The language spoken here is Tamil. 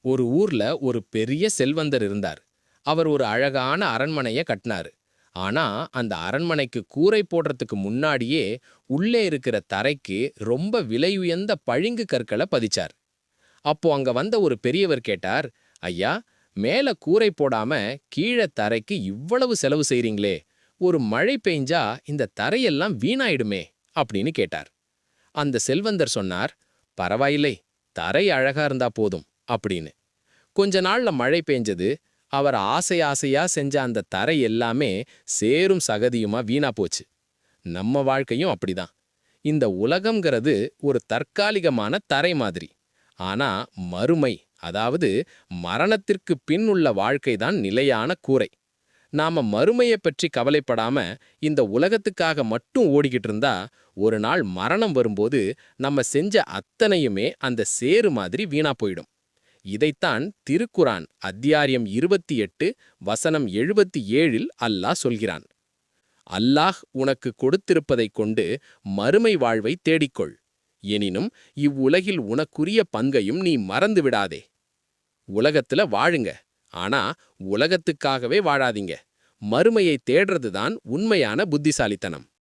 ஒரு ஊர்ல ஒரு பெரிய செல்வந்தர் இருந்தார். அவர் ஒரு அழகான அரண்மனைய கட்டினாரு. ஆனா அந்த அரண்மனைக்கு கூரை போடுறதுக்கு முன்னாடியே உள்ளே இருக்கிற தரைக்கு ரொம்ப விலையுயர்ந்த பளிங்கு கற்களை பதிச்சார். அப்போ அங்க வந்த ஒரு பெரியவர் கேட்டார், ஐயா, மேல கூரை போடாம கீழே தரைக்கு இவ்வளவு செலவு செய்றீங்களே, ஒரு மழை பெஞ்சா இந்த தரையெல்லாம் வீணாயிடுமே அப்படின்னு கேட்டார். அந்த செல்வந்தர் சொன்னார், பரவாயில்லை, தரை அழகா இருந்தா போதும் அப்படின்னு. கொஞ்ச நாள்ல மழை பெஞ்சது. அவர் ஆசை ஆசையா செஞ்ச அந்த தரை எல்லாமே சேரும் சகதியுமா வீணா போச்சு. நம்ம வாழ்க்கையும் அப்படிதான். இந்த உலகம்ங்கிறது ஒரு தற்காலிகமான தரை மாதிரி. ஆனா மறுமை, அதாவது மரணத்திற்கு பின் உள்ள வாழ்க்கை தான் நிலையான கூரை. நாம மறுமையை பற்றி கவலைப்படாம இந்த உலகத்துக்காக மட்டும் ஓடிக்கிட்டு இருந்தா, ஒரு நாள் மரணம் வரும்போது நம்ம செஞ்ச அத்தனையுமே அந்த சேறு மாதிரி வீணா போயிடும். இதைத்தான் திருக்குரான் அத்தியாயம் 28 வசனம் 77 அல்லாஹ் சொல்கிறான். அல்லாஹ் உனக்கு கொடுத்திருப்பதைக் கொண்டு மறுமை வாழ்வை தேடிக்கொள். எனினும் இவ்வுலகில் உனக்குரிய பங்கையும் நீ மறந்து விடாதே. உலகத்துல வாழுங்க, ஆனா உலகத்துக்காகவே வாழாதீங்க. மறுமையை தேடுறதுதான் உண்மையான புத்திசாலித்தனம்.